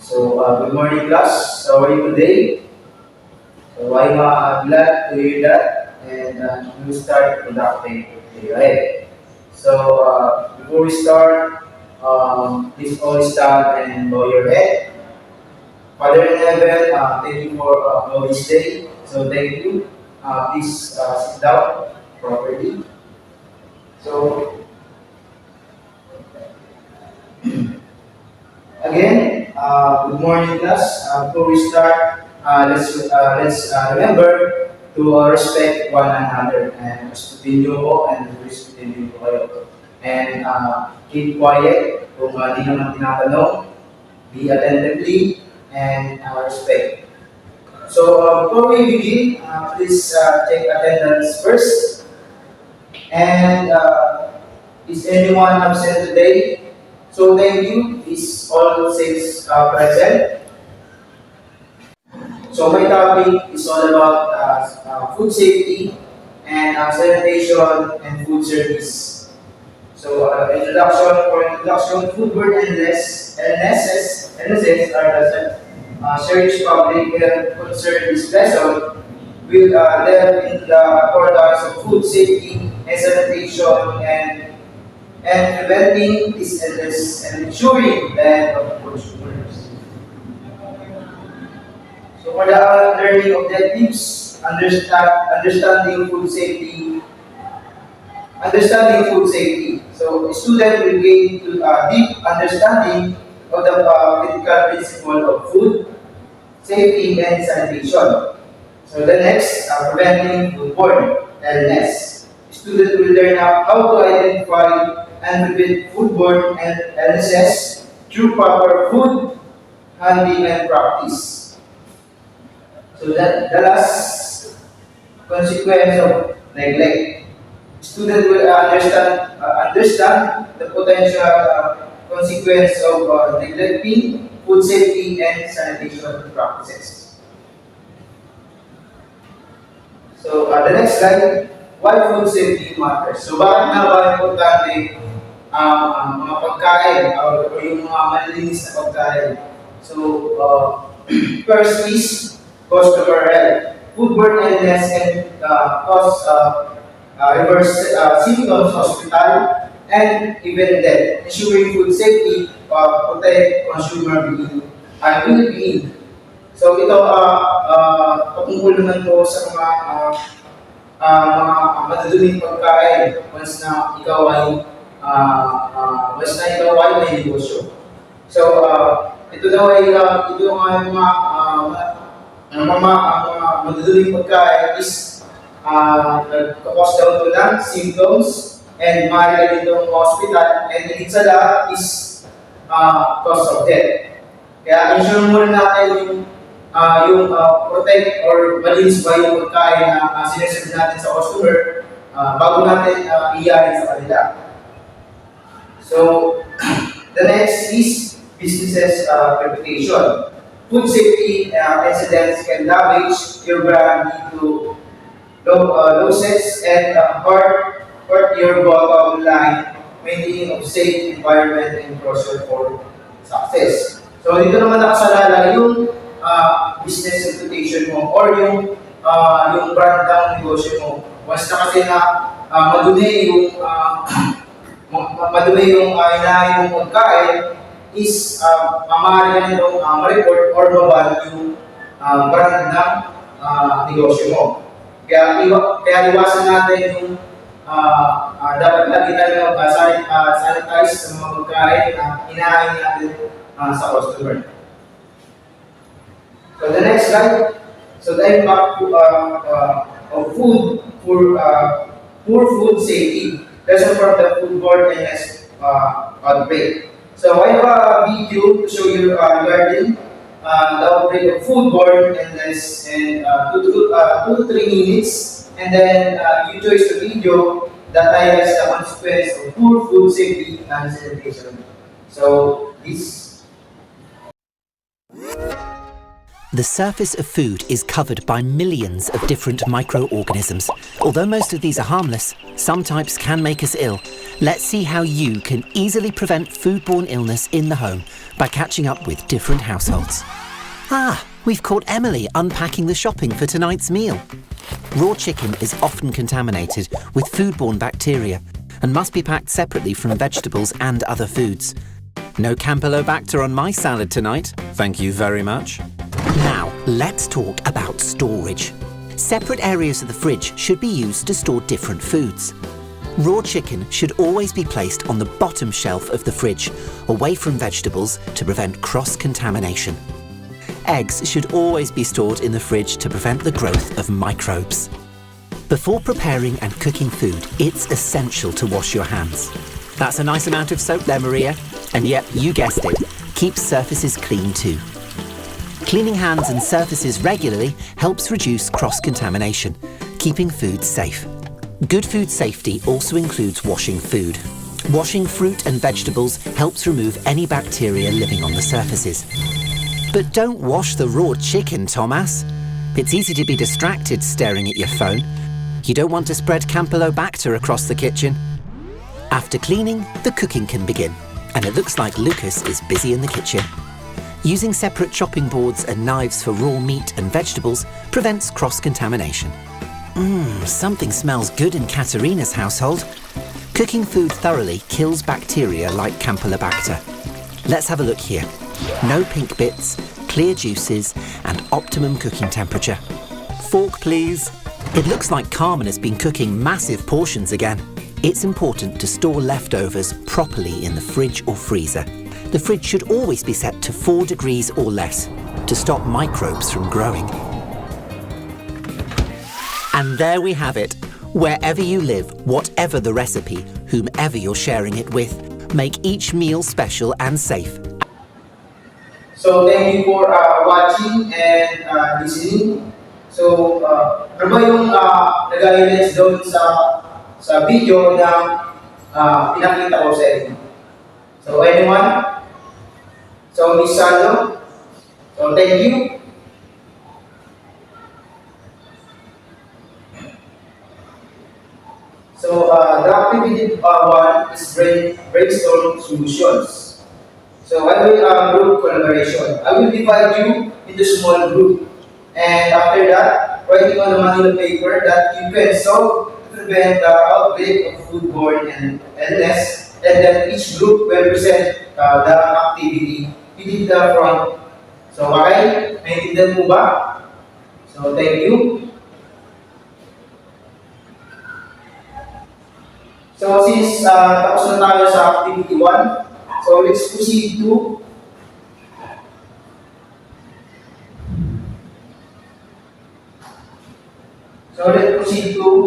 Good morning, class. How are you today? I'm glad to hear that, and we will start conducting today, right? Before we start, please all stand and bow your head. Father in heaven, thank you for this day. So thank you. Please sit down properly. So again, good morning, class. Before we start, let's remember to respect one another and respetin niyo ko and respetin niyo ko kayo. And keep quiet kung di naman tinatanong, be attentively and respect. Before we begin, please take attendance first. And is anyone absent today? So thank you. Is all six present? So my topic is all about food safety and sanitation and food service. Introduction, foodborne illnesses are the serious public health concern this lesson will delve into the importance of food safety and sanitation and preventing this illness and ensuring the health of consumers. So for the learning objectives, understanding food safety. So a student will gain deep understanding of the critical principle of food safety and sanitation. So the next, preventing foodborne illness. Student will learn how to identify and prevent foodborne illnesses through proper food handling and practice. So that the last consequence of neglect. Student will understand the potential consequence of neglecting food safety and sanitation practices. The next slide, why food safety matters. So bakit nga ba importante ang mga pagkain o yung mga malilinis na pagkain? So first is customer health. Foodborne illness can cause reverse symptoms, hospital, and even death. Ensuring food safety protect consumer well-being. So ito, patungkol naman po sa mga maduduming pagkain once na ikaw ay may negosyo. So ito daw ay ito ang mga maduduming pagkain is nagkakos daw ito ng symptoms and maaari ditong hospital and higit sa lahat is cause of death. Kaya ensure muna natin yung protect or malinis ba yung pagkain na sineserve natin sa customer bago natin iyayin sa kanila. So, the next is businesses reputation. Food safety incidents can damage your brand due to losses and hurt your bottom line, maintaining of safe environment and crucial for success. So dito naman nakasalala yung business reputation mo or yung brand ng negosyo mo. Once na kasi na madumi yung inahin mong pagkain is maaari ka nitong ma-report or ma-ban yung brand ng negosyo mo. Kaya iwasan natin yung dapat lagi tayo sanitize sa mga pagkain na inahin natin sa customer. So the next slide. So the impact of food for poor food safety. Lesson from the foodborne illness outbreak. So I have a video to show you regarding the outbreak of foodborne illness in 2 to 3 minutes, and then you choose the video that highlights the consequence of poor food safety and sanitation. So this. The surface of food is covered by millions of different microorganisms. Although most of these are harmless, some types can make us ill. Let's see how you can easily prevent foodborne illness in the home by catching up with different households. We've caught Emily unpacking the shopping for tonight's meal. Raw chicken is often contaminated with foodborne bacteria and must be packed separately from vegetables and other foods. No Campylobacter on my salad tonight, thank you very much. Now, let's talk about storage. Separate areas of the fridge should be used to store different foods. Raw chicken should always be placed on the bottom shelf of the fridge, away from vegetables to prevent cross-contamination. Eggs should always be stored in the fridge to prevent the growth of microbes. Before preparing and cooking food, it's essential to wash your hands. That's a nice amount of soap there, Maria. And yep, you guessed it, keep surfaces clean too. Cleaning hands and surfaces regularly helps reduce cross-contamination, keeping food safe. Good food safety also includes washing food. Washing fruit and vegetables helps remove any bacteria living on the surfaces. But don't wash the raw chicken, Thomas. It's easy to be distracted staring at your phone. You don't want to spread Campylobacter across the kitchen. After cleaning, the cooking can begin. And it looks like Lucas is busy in the kitchen. Using separate chopping boards and knives for raw meat and vegetables prevents cross-contamination. Something smells good in Katerina's household. Cooking food thoroughly kills bacteria like Campylobacter. Let's have a look here. No pink bits, clear juices, and optimum cooking temperature. Fork, please. It looks like Carmen has been cooking massive portions again. It's important to store leftovers properly in the fridge or freezer. The fridge should always be set to 4 degrees or less to stop microbes from growing. And there we have it. Wherever you live, whatever the recipe, whomever you're sharing it with, make each meal special and safe. So thank you for watching and listening. So ano ba yung nag-highlights doon sa video na pinakita ko sa inyo? So anyone? So Miss Sandro? So thank you. So the activity one is brainstorm solutions. So I will group collaboration. I will divide you into small group. And after that, writing on a manual paper that you can solve to prevent the outbreak of foodborne illness. And then each group will present the activity within the front. So okay, naintindihan mo ba? So thank you. So since tapos na tayo sa activity 1, so let's proceed to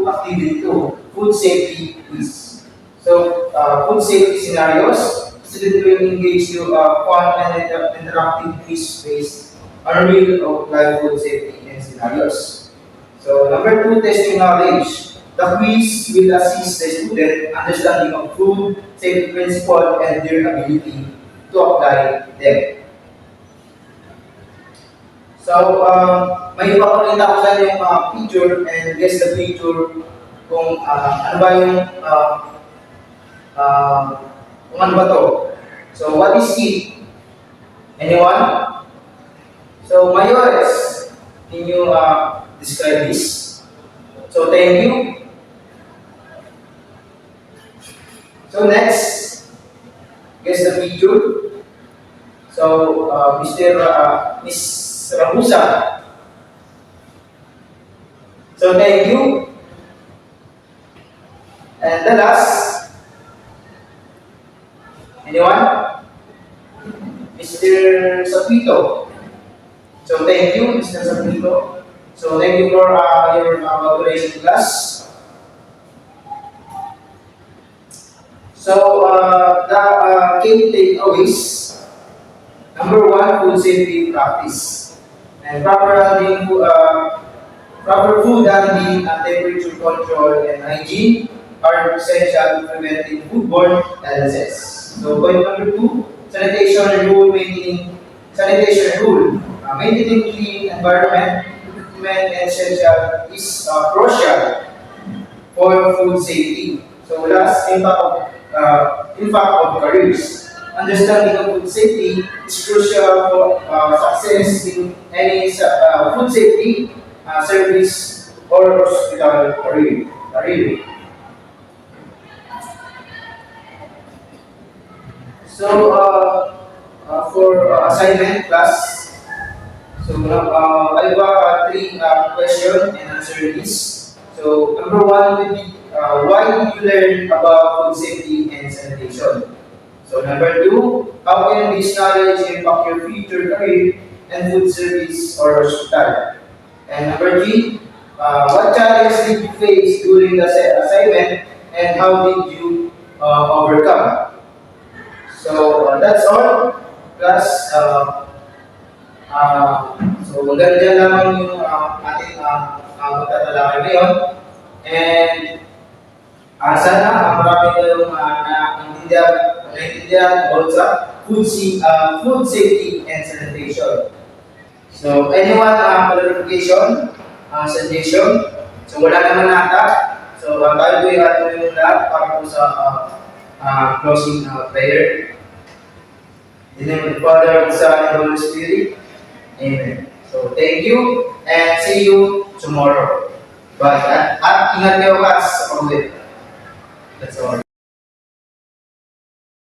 activity 2, food safety quiz. So food safety scenarios. Students will engage to fun and interactive quiz based on real life food safety and scenarios. So number 2, testing knowledge. The quiz will assist the student understanding of food safety principles and their ability to apply them. So, may ipapakita ko sa inyo yung picture and guess the picture kung ano ba yung kung ano ba to. So, what is it? Anyone? So, Mayores, can you describe this? So, thank you. So, next, guess the picture. So, Miss Rabusa. So, thank you. And the last, anyone? Mr. Sapito. So, thank you, Mr. Sapito. So, thank you for your collaboration class. So, the key takeaways. Number 1, food safety practice. And proper food handling, temperature control, and hygiene are essential to preventing foodborne illnesses. So point number 2, sanitation rule maintaining clean environment, equipment, and essential is crucial for food safety. So last, impact of careers. Understanding of food safety is crucial for success in any food safety service or hospital career. So for assignment class, so I have three question and answer this. So number one will be why did you learn about food safety and sanitation? So number two, how can this knowledge impact your future career and food service or hospital? And number three, what challenges did you face during the assignment and how did you overcome? So that's all. Plus, so ganyan lamang yung ating magtatalakay ngayon. And sana marami kayong naintindihan about sa food safety and sanitation. So anyone clarification, suggestion? So wala naman nata. So tayo po yung lahat para po sa closing prayer. In the name of the Father, the Son, and the Holy Spirit. Amen. So thank you and see you tomorrow. Bye. At ingat kayo guys sa pag-uwi. That's all.